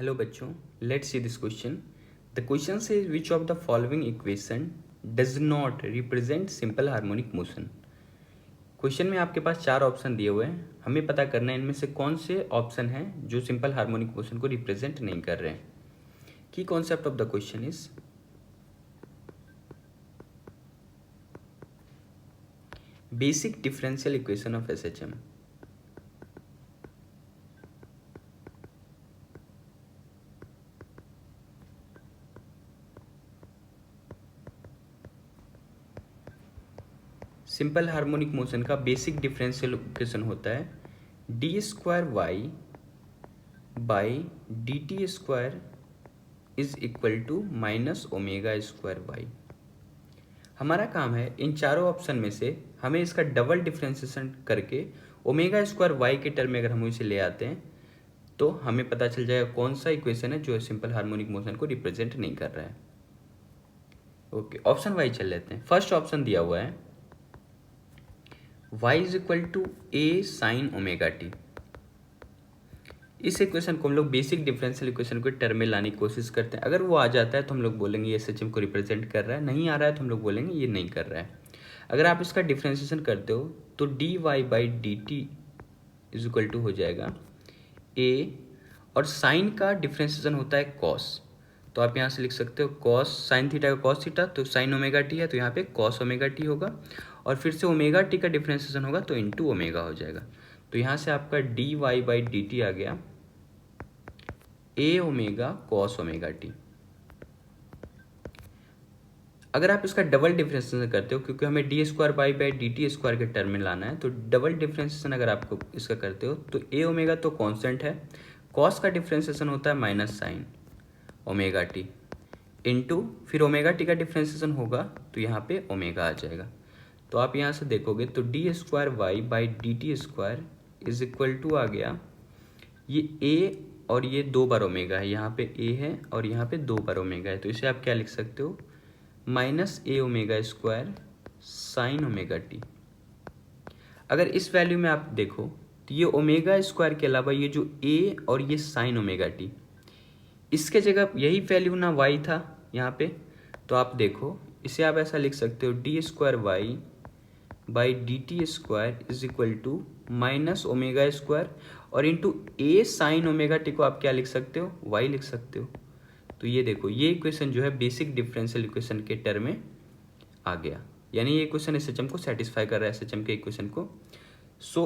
Hello बच्चों, let's see this question. The question says which of the following equation does not represent simple harmonic motion. Question में आपके पास चार option दिए हुए हैं. हमें पता करना है इनमें से कौन से ऑप्शन हैं जो सिंपल हार्मोनिक मोशन को रिप्रेजेंट नहीं कर रहे हैं. की concept of the question is basic differential equation of SHM. Simple harmonic motion का बेसिक डिफरेंशियल इक्वेशन होता है d square y by d t square is equal to minus omega square y. हमारा काम है इन चारों ऑप्शन में से हमें इसका डबल डिफरेंशिएशन करके ओमेगा स्क्वायर वाई के टर्म में अगर हम इसे ले आते हैं तो हमें पता चल जाएगा कौन सा इक्वेशन है जो सिंपल हार्मोनिक मोशन को रिप्रेजेंट नहीं कर रहा है. ओके, ऑप्शन वाई चल लेते हैं. फर्स्ट ऑप्शन दिया हुआ है y is equal to a sine omega t. इस इक्वेशन को हम लोग बेसिक डिफरेंशियल इक्वेशन को टर्म में लाने की कोशिश करते हैं. अगर वो आ जाता है तो हम लोग बोलेंगे ये एसएचएम को रिप्रेजेंट कर रहा है. नहीं आ रहा है तो हम लोग बोलेंगे ये नहीं कर रहा है. अगर आप इसका डिफरेंशिएशन करते हो तो d y by d t is equal to हो जाएगा ए, और साइन का डिफरेंशिएशन होता है कॉस. तो आप यहाँ से लिख सकते हो कॉस साइन थीटा का कॉस थीटा, तो साइन ओमेगा टी है तो यहाँ पे कॉस ओमेगा टी होगा, और फिर से ओमेगा टी का डिफरेंशिएशन होगा तो इनटू ओमेगा हो जाएगा. तो यहाँ से आपका d y by d t आ गया a omega cos omega t. अगर आप इसका डबल डिफरेंशिएशन करते हो, क्योंकि हमें d square by by d t square के टर्म में लाना है, तो डबल डिफरेंशिएशन अगर आपको इसका करते हो तो ए ओमेगा तो कांस्टेंट है, कॉस का डिफरेंशिएशन होता है minus sine omega t into फिर ओमेगा टी का डिफरेंशिएशन होगा तो यहाँ पे ओमेगा आ जाएगा. तो आप यहाँ से देखोगे तो d square y by d t square is equal to आ गया ये ए, और ये दो बार ओमेगा है, यहाँ पे ए है और यहाँ पे दो बार ओमेगा है, तो इसे आप क्या लिख सकते हो minus a omega square sine omega t. अगर इस वैल्यू में आप देखो तो ये ओमेगा स्क्वायर के अलावा ये जो ए और ये साइन ओमेगा टी, इसके जगह यही वैल्यू ना वाई था यहाँ पे, तो आप देखो इसे आप ऐसा लिख सकते हो d square y by d t square is equal to minus omega square, और into a sine omega t को आप क्या लिख सकते हो वाई लिख सकते हो. तो ये देखो ये इक्वेशन जो है बेसिक डिफरेंशियल इक्वेशन के टर्म में आ गया, यानी ये इक्वेशन एसएचएम को सेटिस्फाई कर रहा है एसएचएम के इक्वेशन को. सो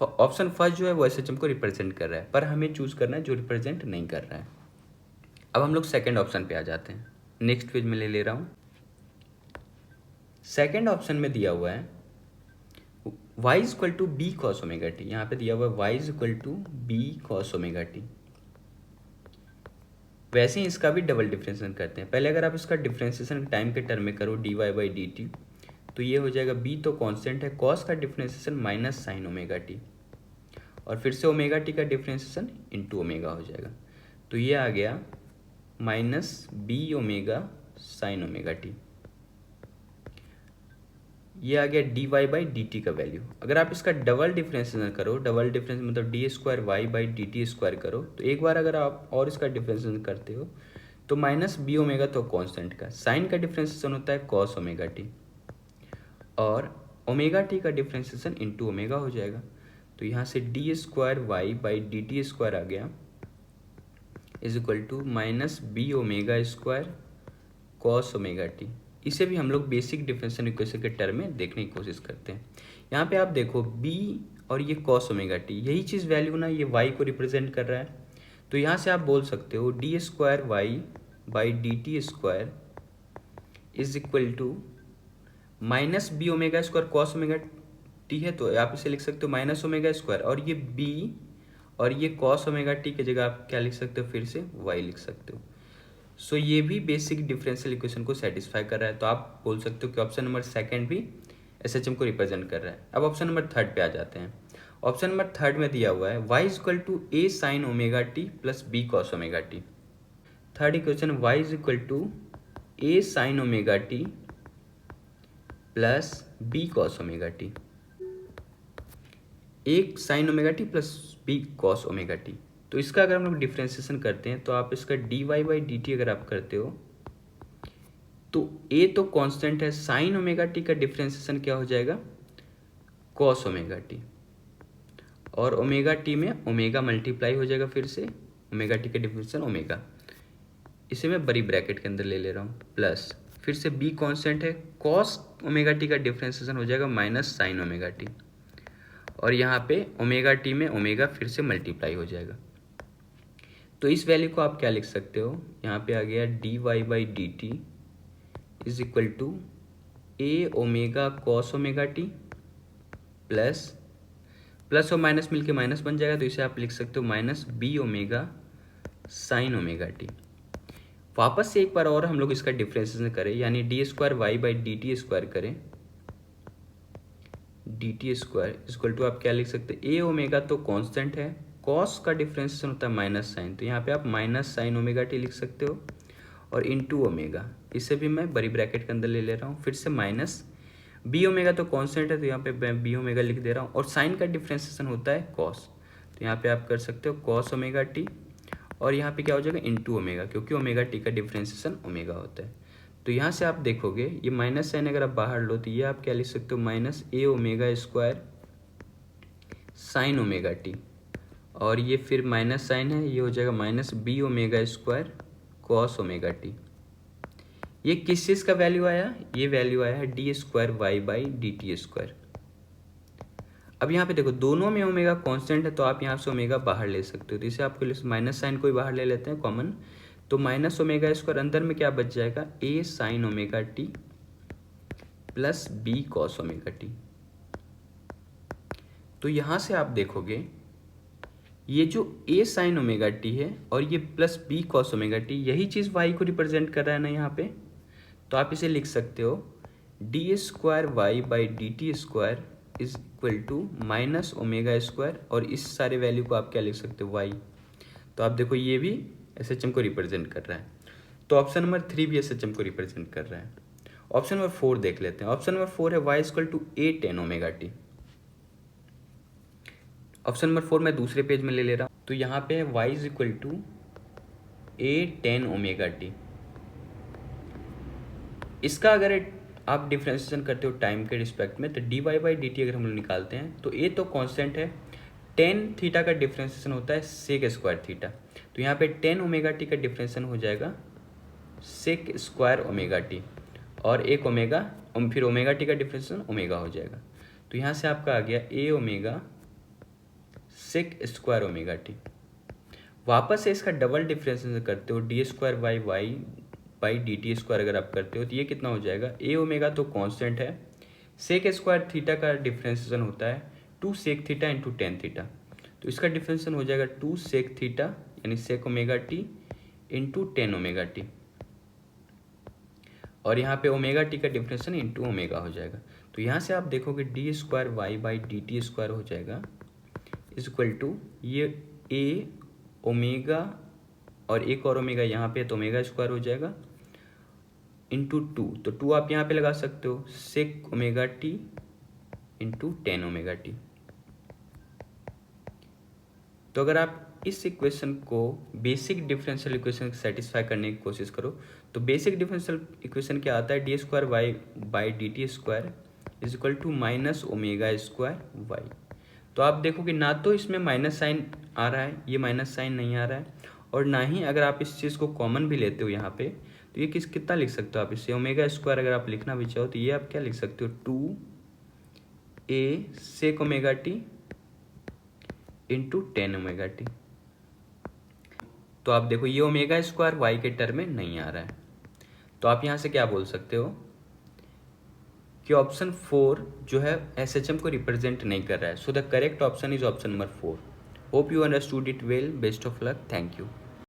ऑप्शन फर्स्ट जो है वो एसएचएम को रिप्रेजेंट कर रहा है, पर हमें चूज करना है जो रिप्रेजेंट नहीं कर रहा है. अब हम लोग सेकेंड ऑप्शन पे आ जाते हैं. नेक्स्ट पेज में ले रहा हूँ. सेकेंड ऑप्शन में दिया हुआ है y is equal to b cos omega t. यहाँ पे दिया हुआ है y is equal to b cos omega t. वैसे ही इसका भी डबल डिफरेंशिएशन करते हैं. पहले अगर आप इसका डिफरेंशिएशन टाइम के टर्म में करो d y by d t, तो ये हो जाएगा b तो कांस्टेंट है, कॉस का differentiation minus sine omega t, और फिर से ओमेगा टी का डिफरेंशिएशन इंटू ओमेगा हो जाएगा. तो ये आ गया minus b omega sine omega t. ये आ गया d y by d t का वैल्यू. अगर आप इसका डबल डिफरेंशिएशन करो, डबल डिफरेंस मतलब d square y by d t square करो, तो एक बार अगर आप और इसका डिफरेंशिएशन करते हो तो माइनस बी ओमेगा तो कांस्टेंट का, साइन का डिफरेंशिएशन होता है कॉस ओमेगा टी, और ओमेगा टी का डिफरेंशिएशन इंटू ओमेगा हो जाएगा. तो यहाँ से d square y by d t square आ गया is equal to minus b omega square cos omega t. इसे भी हम लोग बेसिक डिफरेंशियल इक्वेशन के टर्म में देखने की कोशिश करते हैं. यहाँ पे आप देखो b और ये कॉस ओमेगा टी, यही चीज़ वैल्यू ना ये y को रिप्रेजेंट कर रहा है. तो यहाँ से आप बोल सकते हो d square y by d t square is equal to minus b omega square cos omega t है, तो आप इसे लिख सकते हो माइनस ओमेगा स्क्वायर, और ये b और ये कॉस ओमेगा टी की जगह आप क्या लिख सकते हो फिर से y लिख सकते हो. सो ये भी बेसिक डिफरेंशियल इक्वेशन को सेटिस्फाई कर रहा है. तो आप बोल सकते हो कि ऑप्शन नंबर सेकंड भी एसएचएम को रिप्रेजेंट कर रहा है. अब ऑप्शन नंबर थर्ड पे आ जाते हैं. ऑप्शन नंबर थर्ड में दिया हुआ है y is equal to a sine omega t plus b cos omega t. Third equation y is equal to a sine omega t plus b cos omega t. एक sine omega t plus b cos omega t. तो इसका अगर हम लोग differentiation करते हैं तो आप इसका dy बाई डी टी अगर आप करते हो तो a तो कांस्टेंट है, साइन ओमेगा टी का डिफ्रेंसिएशन क्या हो जाएगा, कॉस ओमेगा टी, और ओमेगा टी में ओमेगा मल्टीप्लाई हो जाएगा, फिर से ओमेगा टी का डिफ्रेंसिएशन ओमेगा, इसे मैं बड़ी ब्रैकेट के अंदर ले ले रहा हूँ, प्लस फिर से b कांस्टेंट है, कॉस ओमेगा टी का डिफ्रेंसिएशन हो जाएगा माइनस साइन ओमेगा टी, और यहाँ पे ओमेगा टी में ओमेगा फिर से मल्टीप्लाई हो जाएगा। तो इस वैल्यू को आप क्या लिख सकते हो, यहाँ पे आ गया dy by d t is equal to a omega cos omega t plus और माइनस मिलके माइनस बन जाएगा, तो इसे आप लिख सकते हो minus b omega sine omega t. वापस से एक बार और हम लोग इसका डिफ्रेंसिएशन करें, यानी d square y by d t square करें, d t square equal to आप क्या लिख सकते हैं, ए ओमेगा तो कांस्टेंट है, कॉस का डिफ्रेंसिएशन होता है माइनस साइन, तो यहाँ पे आप माइनस साइन ओमेगा टी लिख सकते हो, और इनटू ओमेगा, इसे भी मैं बड़ी ब्रैकेट के अंदर ले ले रहा हूँ, फिर से माइनस बी ओमेगा तो कांस्टेंट है तो यहाँ पे मैं बी ओमेगा लिख दे रहा हूँ, और साइन का डिफ्रेंसिएशन होता है कॉस, तो यहाँ पे आप कर सकते हो कॉस ओमेगा टी, और यहाँ पे क्या हो जाएगा इनटू ओमेगा, क्योंकि ओमेगा टी का डिफ्रेंसिएशन ओमेगा होता है। तो यहाँ से आप देखोगे ये माइनस साइन अगर आप बाहर लो तो ये आप क्या लिख सकते हो, minus a omega square sine omega t, और ये फिर माइनस साइन है, ये हो जाएगा minus b omega square cos omega t. ये किस चीज़ का वैल्यू आया, ये वैल्यू आया है d square y by d t square. अब यहाँ पे देखो दोनों में ओमेगा कांस्टेंट है, तो आप यहाँ से ओमेगा बाहर ले सकते हो, तो इसे आपको माइनस साइन को ही बाहर ले लेते हैं कॉमन, तो माइनस ओमेगा स्क्वायर अंदर में क्या बच जाएगा, a sine omega t plus b cos omega t. तो यहाँ से आप देखोगे ये जो ए साइन ओमेगा टी है और ये plus b cos omega t, यही चीज़ वाई को रिप्रेजेंट कर रहा है ना यहाँ पे, तो आप इसे लिख सकते हो d square y by d t square is equal to minus omega square, और इस सारे वैल्यू को आप क्या लिख सकते हो, वाई। तो आप देखो ये भी एस एच एम को रिप्रेजेंट कर रहा है, तो ऑप्शन नंबर 3 भी एस एच एम को रिप्रेजेंट कर रहा है। ऑप्शन नंबर 4 देख लेते हैं। ऑप्शन नंबर 4 है y equal to a tan omega t. Option number 4 मैं दूसरे पेज में ले ले रहा हूँ, तो यहाँ पे है y is equal to a tan omega t. इसका अगर आप डिफ्रेंशिएशन करते हो टाइम के रिस्पेक्ट में, तो d y by d t अगर हम लोग निकालते हैं तो ए तो कांस्टेंट है, टेन थीटा का डिफ्रेंशिएशन होता है सेक स्क्वायर थीटा, तो यहाँ पे टेन ओमेगा टी का डिफ्रेंशिएशन हो जाएगा सेक स्क्वायर ओमेगा टी, और एक ओमेगा, फिर ओमेगा टी का डिफ्रेंशिएशन ओमेगा हो जाएगा, तो यहाँ से आपका आ गया a omega sec square omega t. वापस से इसका डबल डिफ्रेंशिएशन करते हो, d square y y by d t square अगर आप करते हो तो ये कितना हो जाएगा, ए ओमेगा तो कांस्टेंट है, सेक स्क्वायर थीटा का डिफ्रेंशिएशन होता है two sec theta into tan theta, तो इसका डिफ्रेंशिएशन हो जाएगा टू सेक थीटा यानी sec omega t into tan omega t, और यहाँ पे ओमेगा टी का डिफ्रेंशिएशन इंटू ओमेगा हो जाएगा। तो यहाँ से आप देखोगे d square y by d t square हो जाएगा इज इक्वल टू ये ए ओमेगा और एक और ओमेगा यहाँ पे तो ओमेगा स्क्वायर हो जाएगा इंटू टू, तो टू आप यहाँ पे लगा सकते हो sec omega t into tan omega t. तो अगर आप इस इक्वेशन को बेसिक डिफरेंशियल इक्वेशन सेटिस्फाई करने की कोशिश करो, तो बेसिक डिफरेंशियल इक्वेशन क्या आता है, d square y by d t square is equal to minus omega square y. तो आप देखो कि ना तो इसमें माइनस साइन आ रहा है, ये माइनस साइन नहीं आ रहा है, और ना ही अगर आप इस चीज़ को कॉमन भी लेते हो यहाँ पे, तो ये कितना लिख सकते हो आप इससे, ओमेगा स्क्वायर अगर आप लिखना भी चाहो तो ये आप क्या लिख सकते हो, two a sec omega t into tan omega t. तो आप देखो ये ओमेगा स्क्वायर वाई के टर्म में नहीं आ रहा है, तो आप यहाँ से क्या बोल सकते हो कि ऑप्शन 4 जो है एस एच एम को रिप्रेजेंट नहीं कर रहा है। So the correct option is option number 4। Hope you understood it well, best of luck, thank you.